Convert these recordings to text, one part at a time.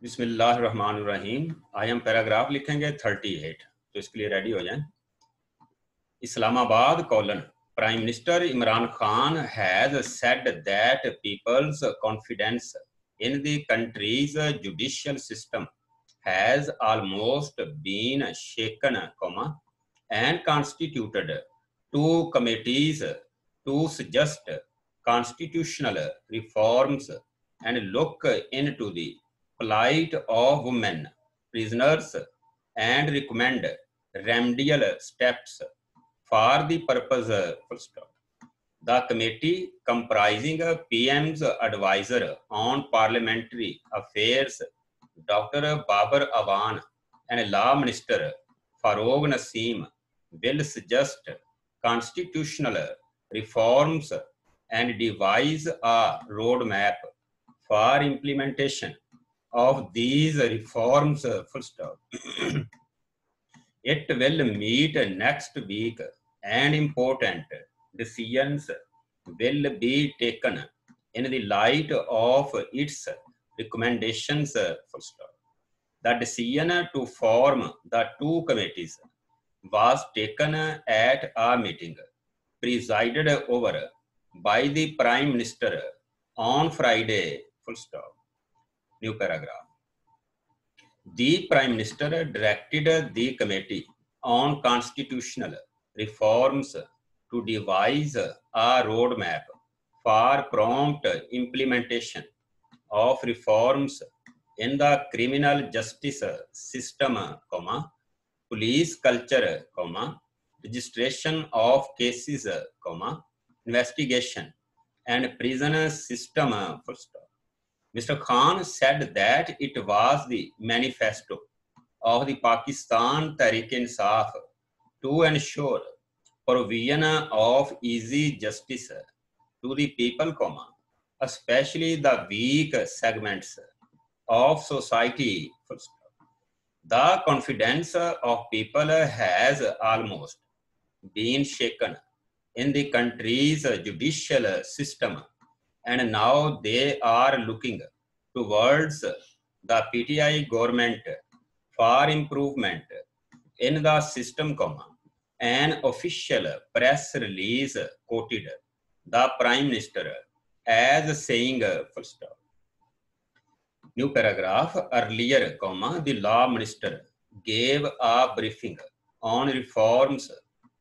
बिस्मिल्लाहिर्रहमानिर्रहीम। आज हम पैराग्राफ लिखेंगे 38, तो इसके लिए रेडी हो जाएं। Islamabad colon prime minister Imran Khan has said that people's confidence in the country's judicial system has almost been shaken, and constituted two committees to suggest constitutional reforms and look into the plight of women prisoners and recommend remedial steps for the purpose. The committee, comprising PM's advisor on parliamentary affairs Dr. Babar Awan and Law Minister Farooq Naseem, will suggest constitutional reforms and devise a roadmap for implementation of these reforms. It will meet next week and important decisions will be taken in the light of its recommendations. The decision to form the two committees was taken at a meeting presided over by the Prime Minister on Friday. New paragraph. The Prime Minister directed the Committee on Constitutional Reforms to devise a roadmap for prompt implementation of reforms in the criminal justice system, police culture, registration of cases, investigation and prison system. Mr. Khan said that it was the manifesto of the Pakistan Tehreek-e-Insaf to ensure provision of easy justice to the people, especially the weak segments of society. The confidence of people has almost been shaken in the country's judicial system, and now they are looking towards the PTI government for improvement in the system, an official press release quoted the Prime Minister as saying, New paragraph. Earlier, the Law Minister gave a briefing on reforms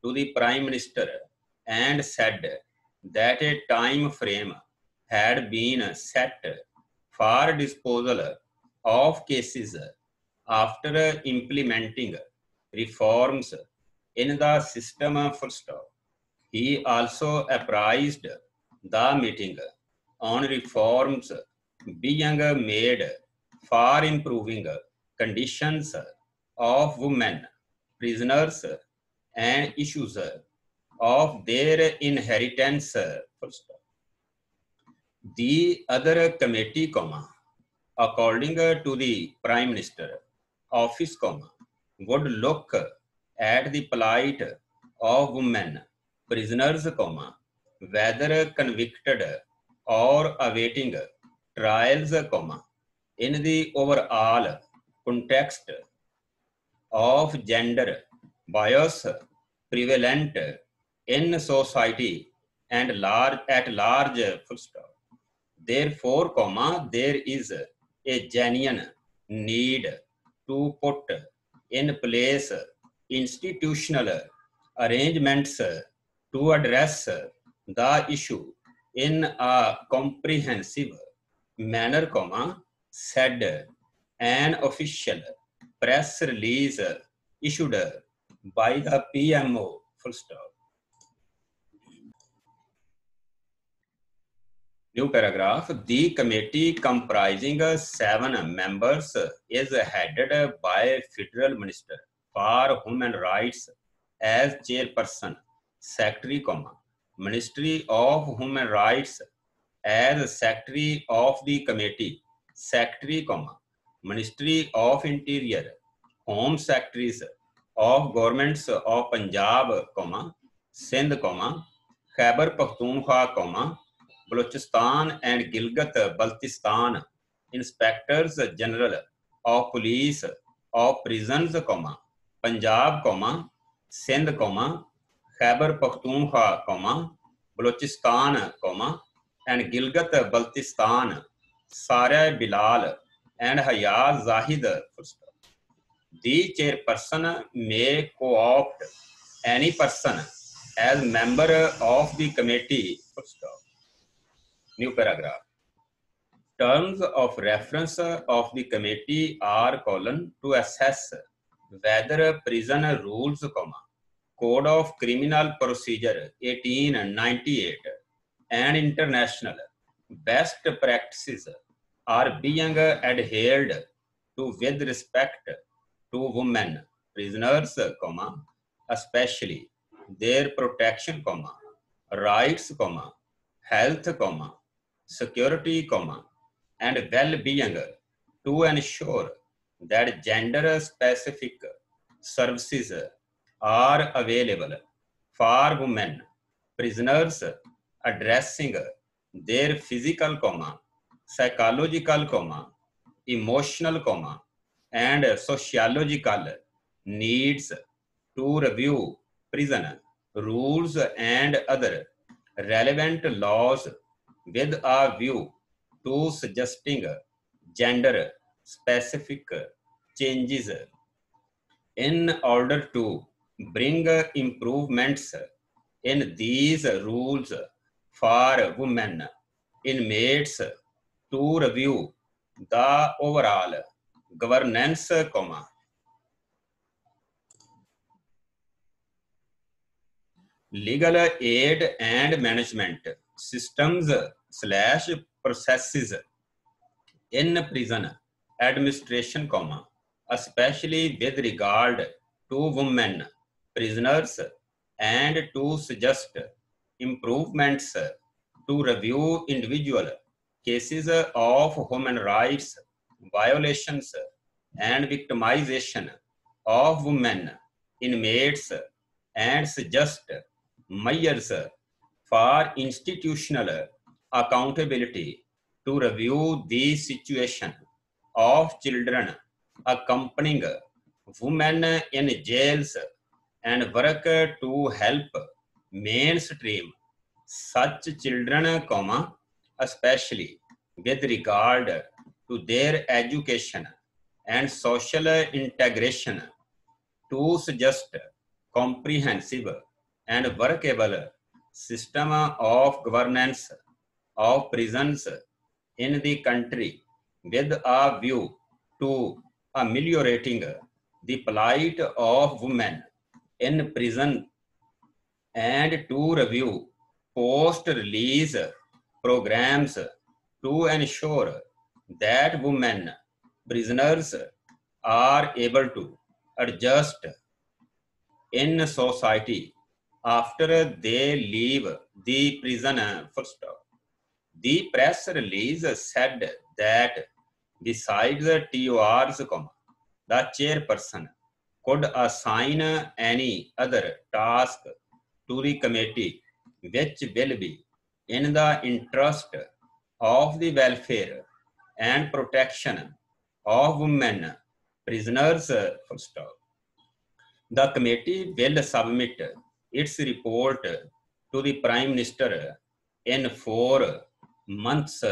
to the Prime Minister and said that a time frame had been set for disposal of cases after implementing reforms in the system. He also apprised the meeting on reforms being made for improving conditions of women prisoners and issues of their inheritance. The other committee, according to the Prime Minister office, would look at the plight of women prisoners, whether convicted or awaiting trials, in the overall context of gender bias prevalent in society and at large. Therefore, there is a genuine need to put in place institutional arrangements to address the issue in a comprehensive manner, said an official press release issued by the PMO. New paragraph. The committee, comprising 7 members, is headed by Federal Minister for Human Rights as chairperson, secretary, Ministry of Human Rights as secretary of the committee, secretary, Ministry of Interior, Home Secretaries of Governments of Punjab, Sindh, Khyber Pakhtunkhwa, Balochistan and Gilgit Baltistan, Inspectors General of Police of Prisons, Punjab, Sindh, Khyber Pakhtunkhwa, Balochistan, and Gilgit-Baltistan, Sara Bilal and Hayaz Zahid. The chairperson may co-opt any person as member of the committee. New paragraph. Terms of reference of the committee are to assess whether prison rules, Code of Criminal Procedure 1898 and international best practices are being adhered to with respect to women prisoners, especially their protection, rights, health, security, and well-being, to ensure that gender-specific services are available for women prisoners, addressing their physical, psychological, emotional, and sociological needs, to review prison rules and other relevant laws with a view to suggesting gender specific changes in order to bring improvements in these rules for women inmates, to review the overall governance, legal aid and management systems / processes in prison administration, especially with regard to women prisoners, and to suggest improvements, to review individual cases of human rights violations and victimization of women inmates, and suggest measures for institutional accountability, to review the situation of children accompanying women in jails, and work to help mainstream such children, especially with regard to their education and social integration, to suggest comprehensive and workable system of governance of prisons in the country with a view to ameliorating the plight of women in prison, and to review post-release programs to ensure that women prisoners are able to adjust in society after they leave the prison. The press release said that besides TORs, the chairperson could assign any other task to the committee which will be in the interest of the welfare and protection of women prisoners. The committee will submit its report to the Prime Minister in 4 months.